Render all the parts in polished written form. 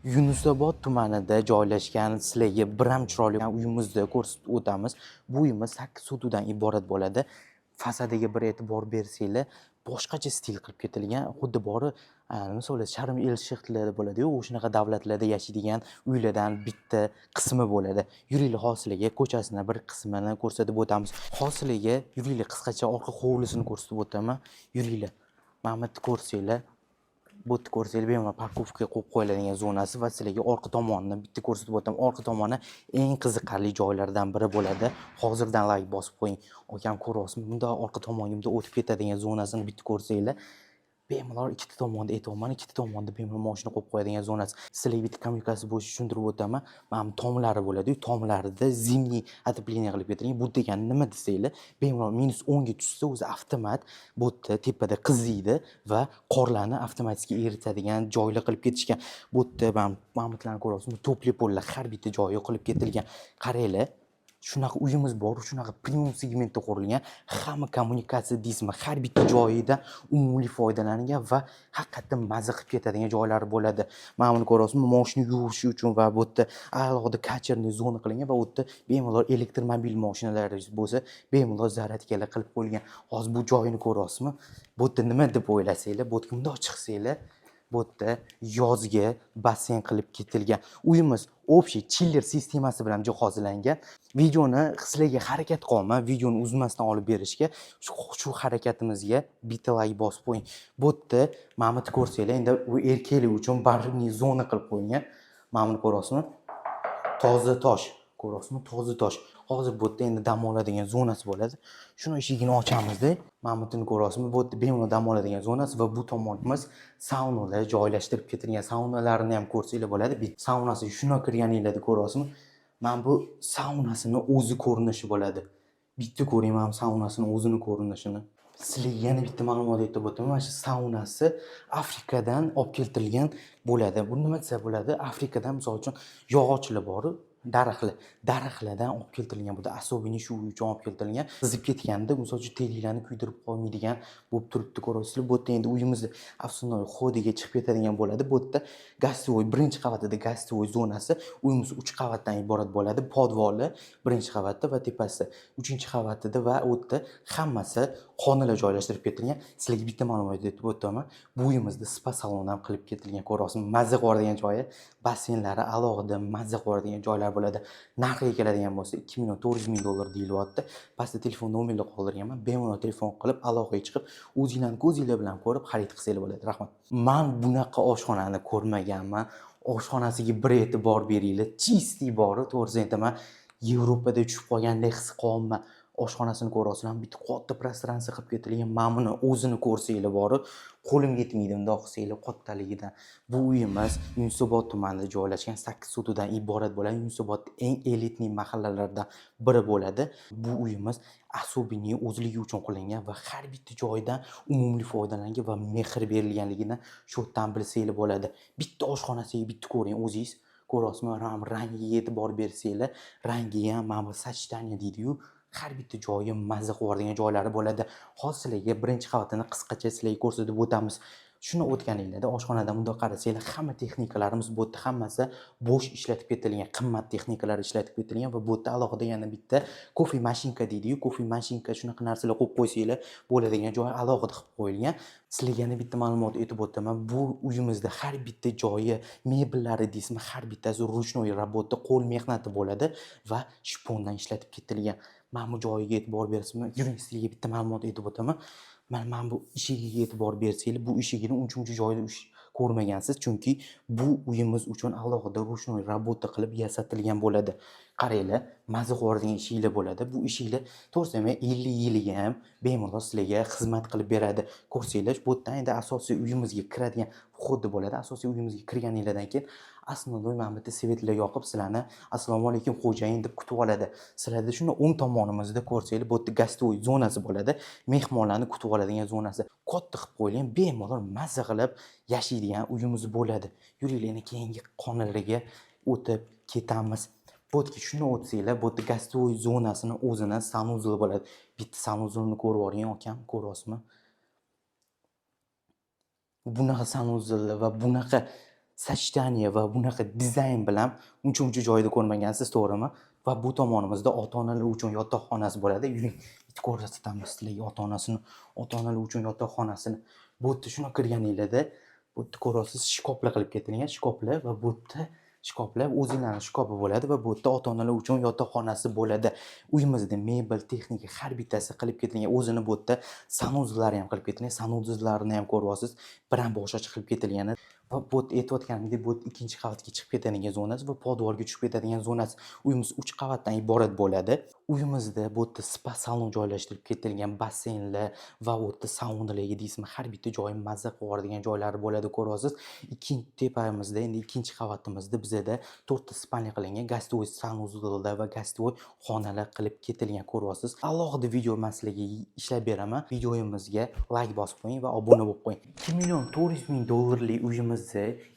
Yunusobod tumanida joylashgan sizlarga biram chiroyli uyimizni ko'rsatib o'tamiz. Bu uyimiz 8 sotudan iborat bo'ladi. Fasadiga bir e'tibor bersanglar, boshqacha stil qilib ketilgan. Xuddi bori misol Charm el shextlarda bo'ladi-yu, o'shanaqa davlatlarda yashaydigan uylardan bitta qismi bo'ladi. Yuringlar hozirlarga ko'chasining bir qismini ko'rsatib o'tamiz. Hozirlarga yuringlar qisqacha orqa hovlisini ko'rsatib o'taman. Yuringlar. Mana bu yerda ko'rsanglar, bu yerda ko'rsanglar bemalol parkovka qo'yib qo'yiladigan zonasi va sizlarga orqa tomonini bitta ko'rsatib o'taman. Orqa tomoni eng qiziqarli joylardan biri bo'ladi. Hozirdan like bosib qo'ying. Akam ko'ryapsizmi? Bunda orqa tomonga bunday o'tib ketadigan zonasini bitta ko'rsanglar, bemalol ikkita tomonda aytyapman, ikkita tomonda bemalol mashina qo'yib qo'yadigan zonasi. Sizlarga bitta kommunikatsiya bo'yicha tushuntirib o'taman. Mana bu tomlari bo'ladi-yu, tomlarida zimniy отопление qilib ketilgan. Bu degani nima desanglar, bemalol -10 ga tushsa o'zi avtomat bu yerda tepada qiziydi va qorlarni avtomatik eritadigan joylar qilib ketishgan. Bu yerda mana bularni ko'ryapsizmi? To'pli pollar har bitta joyi qilib ketilgan. Qaranglar. Shunaqa uyimiz bor, shunaqa premium segmentda qurilgan. Hamma kommunikatsiya deysizmi, har bitta joyida umumiy foydalanilgan va haqiqatan maza qilib ketadigan joylari bo'ladi. Mana buni ko'ryapsizmi? Mashina yuvish uchun va bu yerda alohida kacherniy zona qilingan va u yerda bemalol elektromobil mashinalari bo'lsa, bemalol zaryadkalar qilib qo'yilgan. Hozir bu joyini ko'ryapsizmi? Bu yerda nima deb o'ylasanglar, bu yerga bundoq chiqsanglar, bu yerda yozgi basseyn qilib ketilgan. Uyimiz общий chiller sistemasi bilan jihozlangan. Videoni sizlarga harakat qilaman, videoni uzmasdan olib berishga. Shu harakatimizga bitta like bosib qo'ying. Bu yerda mana buni ko'rsanglar, endi u erkaklar uchun barniy zona qilib qo'yilgan. Mana buni ko'ryapsizmi? Toza tosh. Ko'ryapsizmi? Toza tosh. Hozir bu yerda endi dam oladigan zonasi bo'ladi. Shuni eshigini ochamizda, mana buni ko'ryapsizmi? Bu yerda bemalol dam oladigan zonasi va bu tomonimiz saunalar joylashtirib ketilgan. Saunalarni ham ko'rsanglar bo'ladi. Saunasiga shunday kirganinglarda ko'ryapsizmi? Mana bu saunasini o'zi ko'rinishi bo'ladi. Bitta ko'ring mana saunasini o'zini ko'rinishini. Sizlarga yana bitta ma'lumot aytib o'taman. Mana shu saunasi Afrikadan olib keltirilgan bo'ladi. Bu nima desa bo'ladi? Afrikadan misol uchun yog'ochlar bor, daraxtlardan olib keltirilgan bo'ladi. Особенно shu uchun olib keltirilgan. Qizib ketganda misol uchun teringlarni kuydirib qo'ymaydigan bo'lib turibdi, ko'ryapsizlar. Bu yerda endi uyimizni afsonaviy xodiga chiqib ketadigan bo'ladi. Bu yerda gastovoy, birinchi qavatida gastovoy zonasi, uyimiz 3 qavatdan iborat bo'ladi. Podvoli birinchi qavatda va tepasi 3-qavatida va u yerda hammasi xonalar joylashtirib ketilgan. Sizlarga bitta ma'lumot aytib o'taman. Bu uyimizda spa salon ham qilib ketilgan, ko'ryapsizmi? Mazza qiladigan joyi, basseynlari alohida mazza qiladigan joylar bo'ladi. Narxiga keladigan bo'lsa, $2,400,000 deyilyapti. Pastda telefon nomerni qoldirganman. Bemalol telefon qilib, aloqaga chiqib, o'zinglarning ko'zinglar bilan ko'rib xarid qilsanglar bo'ladi. Rahmat. Men bunaqa oshxonani ko'rmaganman. Oshxonasiga bir e'tibor beringlar. Chistiy bor, to'g'risini aytaman. Yevropada tushib qolgandek his qilyapman. Oshxonasini ko'ryapsizlar, bitta katta prostransiya qilib ketilgan. Mana buni o'zini ko'rsanglar bor, qo'lim yetmaydi bundoq qilsanglar kattaligidan. Bu uyimiz Yunusobod tumanida joylashgan 8 sotudan iborat bo'ladi. Yunusobod eng elitniy mahallalardan biri bo'ladi. Bu uyimiz особенный o'zligi uchun qilingan va har bitta joydan umumiy foydalangan va mehr berilganligini shu yerdan bilsanglar bo'ladi. Bitta oshxonasiga bitta ko'ring o'zingiz. Ko'ryapsizmi? Rangiga e'tibor bersanglar, rangi ham mana bu sachitaniya deydi-yu. Har bitta joyi mazza qiladigan joylari bo'ladi. Hozir sizlarga birinchi qavatini qisqacha sizlarga ko'rsatib o'tamiz. Shuni o'tganinglarda oshxonadan bundoq qarasanglar, hamma texnikalarimiz bu yerda hammasi bo'sh ishlatib ketilgan, qimmat texnikalar ishlatib ketilgan va bu yerda alohida yana bitta kofe mashinka deydi-yu, kofe mashinka shunaqa narsalar qo'yib qo'ysanglar bo'ladigan joy alohida qilib qo'yilgan. Sizlarga yana bitta ma'lumot aytib o'taman. Bu uyimizda har bitta joyi, mebellari deysizmi, har bittasi ruchnoy работа, qo'l mehnati bo'ladi va shipondan ishlatib ketilgan. Mana bu joyiga e'tibor bersizmi? Yuring, sizlarga bitta ma'lumot aytib o'taman. Mana bu eshigiga e'tibor bersanglar, bu eshigini uncha joyda ko'rmagansiz, chunki bu uyimiz uchun alohida ruchnoy работа qilib yasatilgan bo'ladi. Qaranglar, mazza qiladigan eshiklar bo'ladi. Bu eshiklar to'g'risini 50 yiliga ham bemalol sizlarga xizmat qilib beradi. Ko'rsanglar, bu yerdan endi asosiy uyimizga kiradigan vxod bo'ladi. Asosiy uyimizga kirganinglardan keyin основной mana bu yerda svetlar yoqib sizlarni assalomu alaykum xo'jayin deb kutib oladi. Sizlarda shuni o'ng tomonimizda ko'rsanglar, bu yerda gastovoy zonasi bo'ladi. Mehmonlarni kutib oladigan zonasi. Katta qilib qo'yilgan, bemalol mazza qilib yashaydigan uyimiz bo'ladi. Yuringlar, yana keyingi xonalarga o'tib ketamiz. Bu yerga shuni o'tsanglar, bu yerda gastovoy zonasini o'zini sanuzli bo'ladi. Bitta sanuzlni ko'rib oling, akam, ko'ryapsizmi? Bunaqa sanuzli va bunaqa sochdaniya va bunaqa dizayn bilan uncha joyda ko'rmagansiz, to'g'rimi? Va bu tomonimizda ota-onalar uchun yotoqxonasi bo'ladi. Yuring, bitta ko'rsatamiz sizlarga ota-onalar uchun yotoqxonasini. Bu yerda shuna kirganinglarda, bu yerda ko'rasiz, shkoplar qilib ketilgan, shkoplar va bu yerda shkoplar o'zinglarning shkopi bo'ladi va bu yerda ota-onalar uchun yotoqxonasi bo'ladi. Uyimizda mebel, texnika har bittasi qilib ketilgan. O'zini bu yerda sanuzelarni ham qilib ketilgan. Sanuzlarni ham ko'ryapsiz. Biram boshqacha qilib ketilgan. Va bu aytayotganimdek, bu ikkinchi qavatga chiqib ketadigan zonasi va podvalga tushib ketadigan zonasi. Uyimiz 3 qavatdan iborat bo'ladi. Uyimizda bu yerda spa salon joylashtirib ketilgan, basseynlar va bu yerda saunalarga deysizmi, har bitta joyi mazza qiladigan joylari bo'ladi, ko'ryapsiz. Ikkinchi tepamizda, endi ikkinchi qavatimizda bizada 4 ta spalniya qilingan, gastovoy sanuzellar va gastovoy xonalar qilib ketilgan, ko'ryapsiz. Alohida video men sizlarga ishlab beraman. Videomizga like bosib qo'ying va obuna bo'lib qo'ying. 2.400.000 uyimizda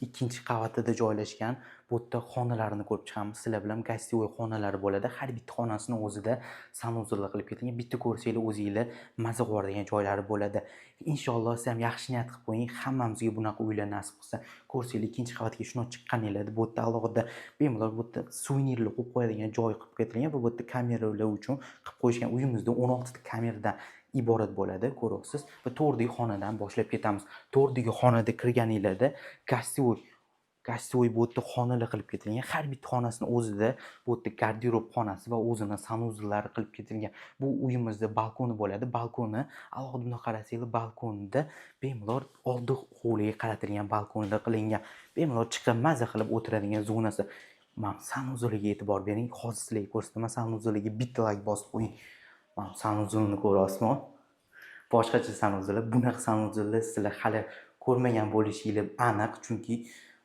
ikkinchi qavatida joylashgan. Bu yerda xonalarni ko'rib chiqamiz. Sizlar bilan gastovoy xonalari bo'ladi. Har bitta xonasini o'zida sanuzellar qilib ketilgan. Bitta ko'rsanglar o'zingizlar mazza qiladigan joylari bo'ladi. Inshaalloh siz ham yaxshi niyat qilib qo'ying. Hammamizga bunaqa uylar nasib qilsa, ko'rsanglar ikkinchi qavatga shuni chiqqaninglarda bu yerda alohida bemalol bu yerda suvenirlar qo'yib qo'yadigan joy qilib ketilgan va bu yerda kameralar uchun qilib qo'yishgan. Uyimizda 16 ta kameradan iborat bo'ladi, ko'ryapsiz. Va to'rdagi xonadan boshlab ketamiz. To'rdagi xonada kirganinglarda gastovoy bu yerda xonalar qilib ketilgan. Har bitta xonasini o'zida bu yerda garderob xonasi va o'zini sanuzellari qilib ketilgan. Bu uyimizda balkoni bo'ladi. Balkoni alohida bunday qarasanglar, balkonda bemalol oldi hovliga qaratilgan balkonda qilingan. Bemalol chiqib maza qilib o'tiradigan zonasi. Men sanuzelga e'tibor bering. Hozir sizlarga ko'rsataman. Sanuzelga bitta like bosib qo'ying. Men sanuzelni ko'ryapsizmi? Boshqacha sanuzellar, bunaqa sanuzellar sizlar hali ko'rmagan bo'lishingiz aniq, chunki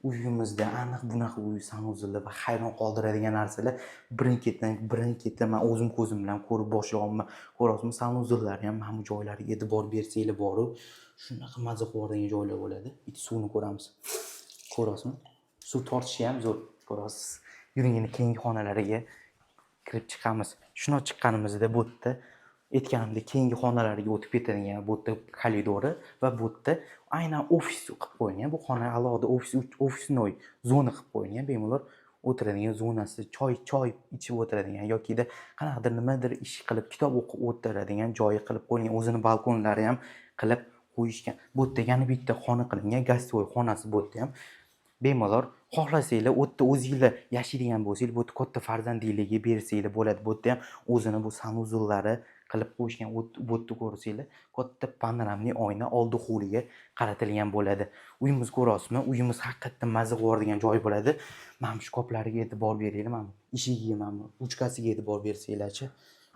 uyimizda aniq bunaqa uy sanuzellar va hayron qoldiradigan narsalar birin-ketin men o'zim ko'zim bilan ko'rib boshlayapman. Ko'ryapsizmi, sanuzellari ham mana bu joylariga e'tibor bersanglar borib, shunaqa mazza qiladigan joylar bo'ladi. Bitta suvni ko'ramiz. Ko'ryapsizmi? Suv tortishi ham zo'r, ko'ryapsiz. Yuring, endi keyingi xonalariga kirib chiqamiz. Shuna chiqqanimizda bu yerda aytganimdek keyingi xonalarga o'tib ketadigan bu yerda koridori va bu yerda aynan ofis qilib qo'yilgan. Bu xona alohida ofisnoy zona qilib qo'yilgan. Bemalol o'tiradigan zonasi, choy ichib o'tiradigan yokida qanaqadir nimadir ish qilib, kitob o'qib o'tiradigan joyi qilib qo'yilgan. O'zini balkonlari ham qilib qo'yishgan. Bu yerda yana bitta xona qilingan, gastovoy xonasi bu yerda ham. Bemalol xohlasanglar o'tda o'zingizlar yashaydigan bo'lsangiz, bu yerda katta farzandingizga bersanglar bo'ladi. Bu yerda ham o'zini bu sanuzellari qilib qo'yishgan. Bu yerda ko'rsanglar, katta panoramli oyna oldi hovliga qaratilgan bo'ladi. Uyimiz ko'ryapsizmi? Uyimiz haqiqatdan mazza qiladigan joy bo'ladi. Mana shu shkoplariga e'tibor beringlar, mana eshigiga, mana ruchkasiga e'tibor bersanglarchi.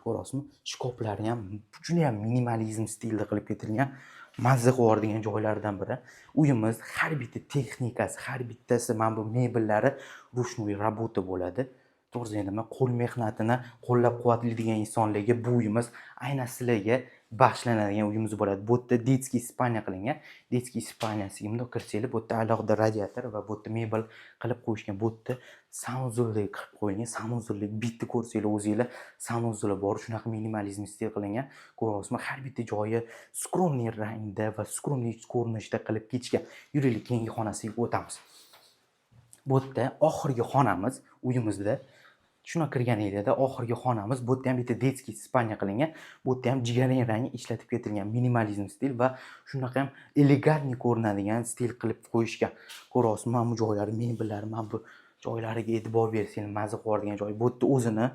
Ko'ryapsizmi? Shkoplari ham juda ham minimalizm stilda qilib ketilgan. Mazza qiladigan joylardan biri. Uyimiz har bitta texnikasi, har bittasi mana bu mebellari ruchnoy rabota bo'ladi. To'g'risi endi men qo'l mehnatini qo'llab-quvvatlaydigan insonlarga bu uyimiz aynan sizlarga bag'ishlanadigan uyimiz bo'ladi. Bu yerda detskiy spalniya qilingan. Detskiy spalniyasiga bunday kirsanglar, bu yerda alohida radiator va bu yerda mebel qilib qo'yishgan. Bu yerda sanuzellar qilib qo'yilgan. Sanuzellar bitta ko'rsanglar o'zingizlar, sanuzellar bor, shunaqa minimalizm stil qilingan. Ko'ryapsizmi? Har bitta joyi skromniy rangda va skromniy ko'rinishda qilib ketishgan. Yuraylik, keyingi xonasiga o'tamiz. Bu yerda oxirgi xonamiz uyimizda. Shuna kirganinglarda oxirgi xonamiz. Bu yerda ham bitta detskiy spalniya qilingan. Bu yerda ham jigarrang rang ishlatib ketilgan minimalizm stil va shunaqa ham elegantni ko'rinadigan stil qilib qo'yishgan. Ko'ryapsizmi, mana bu joylari, mebellar, mana bu joylariga e'tibor bersanglar, mazza qiladigan joy. Bu yerda o'zini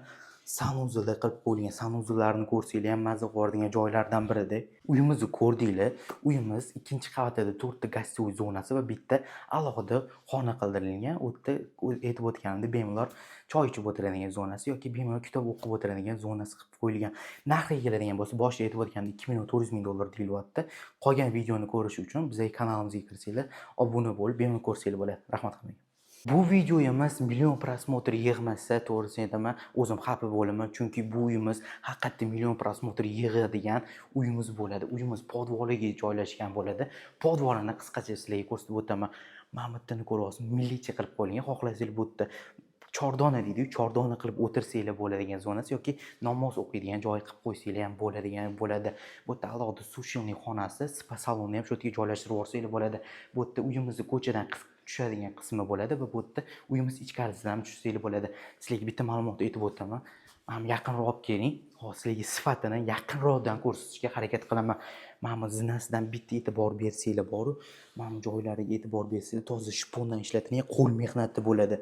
sanuzellar qilib qo'yilgan. Sanuzellarni ko'rsanglar ham mazza qiladigan joylardan birida. Uyimizni ko'rdinglar. Uyimiz ikkinchi qavatida 4 ta gastovoy zonasi va bitta alohida xona qildirilgan. U yerda aytib o'tganimdek bemalol choy ichib o'tiradigan zonasi yoki bemalol kitob o'qib o'tiradigan zonasi qilib qo'yilgan. Narxiga keladigan bo'lsa, boshida aytib o'tganimdek $2.400.000 deyilyapti. Qolgan videoni ko'rish uchun bizning kanalimizga kirsanglar, obuna bo'lib, bemalol ko'rsanglar bo'ladi. Rahmat qilmang. Bu videomiz million prosmotr yig'masa, to'g'risini aytaman, o'zim xafa bo'laman, chunki bu uyimiz haqiqatda million prosmotr yig'adigan uyimiz bo'ladi. Uyimiz podvaliga joylashgan bo'ladi. Podvalini qisqacha sizlarga ko'rsatib o'taman. Mana bu yerda ko'ryapsizmi, millicha qilib qo'yilgan. Xohlasanglar bu yerda chordona deydi-yu, chordona qilib o'tirsanglar bo'ladigan zonasi yoki namoz o'qiydigan joy qilib qo'ysanglar ham bo'ladi. Bu yerda alohida sushilning xonasi, spa salonni ham shu yerga joylashtirib yuborsanglar bo'ladi. Bu yerda uyimizni ko'chadan tushadigan qismi bo'ladi va bu yerda uyimiz ichkarisidan ham tushsanglar bo'ladi. Sizlarga bitta ma'lumot aytib o'taman. Mana yaqinroq olib keling. Hozir sizlarga sifatini yaqinroqdan ko'rsatishga harakat qilaman. Mana bu zinasidan bitta e'tibor bersanglar boru, mana bu joylariga e'tibor bersanglar, toza shpondan ishlatilgan qo'l mehnati bo'ladi.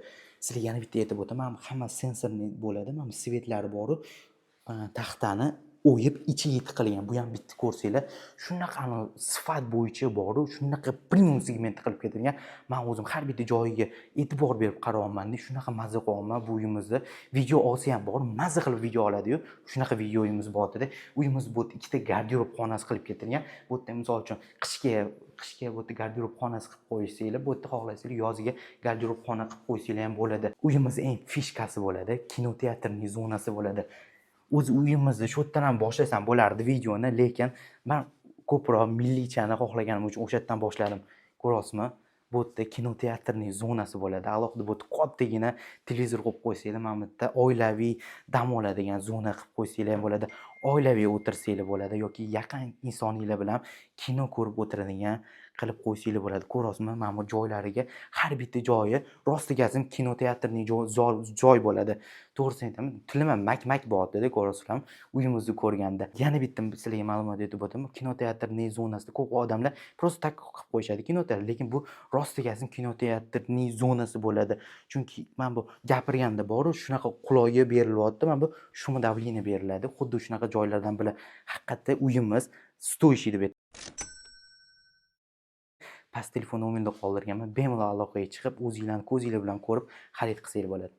Sizlarga yana bitta aytib o'taman. Hamma sensorli bo'ladi. Mana bu svetlari boru, taxtani o'yib ichiga tiqilgan. Bu ham bitta ko'rsanglar, shunaqa sifat bo'yicha boru, shunaqa premium segment qilib ketilgan. Men o'zim har bitta joyiga e'tibor berib qarayapman-da, shunaqa mazza qilyapman bu uyimizda. Video olsa ham bor, mazza qilib video oladi-yu. Shunaqa videoyimiz bor-edi. Uyimiz bu ikkita garderob xonasi qilib ketilgan. Bu yerda misol uchun qishga bu yerda garderob xonasi qilib qo'yishsanglar, bu yerda xohlasanglar yoziga garderob xona qilib qo'ysanglar ham bo'ladi. Uyimiz eng fishkasi bo'ladi, kinoteatrning zonasi bo'ladi. O'z uyimizni shu yerdan ham boshlasam bo'lardi videoni, lekin men ko'proq milliychani xohlaganim uchun o'sha yerdan boshladim. Ko'rasizmi? Bu yerda kinoteatrning zonasi bo'ladi. Alohida bu yerda kattagina televizor qo'yib qo'ysanglar, mana bu yerda oilaviy dam oladigan zona qilib qo'ysanglar ham bo'ladi. Oilaviy o'tirsanglar bo'ladi yoki yaqin insoninglar bilan kino ko'rib o'tiradigan qilib qo'ysanglar bo'ladi. Ko'rasizmi? Mana bu joylariga har bitta joyi rostigasin kinoteatrning joy bo'ladi. To'g'risini aytaman, tilim ham mak bo'lyapti-da, ko'rasizlarmi? Uyimizni ko'rganda. Yana bitta sizlarga ma'lumot aytib o'taman. Kinoteatrning zonasida ko'p odamlar prosta tak qilib qo'yishadi kinoteatr, lekin bu rostigasin kinoteatrning zonasi bo'ladi. Chunki men bu gapirganda boru shunaqa quloyi berilyapti. Men bu shum davleniya beriladi. Xuddi shunaqa joylardan biri. Haqiqatda uyimiz stoyishli deb past telefon nomerimni qoldirganman. Bemalol aloqaga chiqib, o'zinglarni ko'zinglar bilan ko'rib xarid qilsanglar bo'ladi.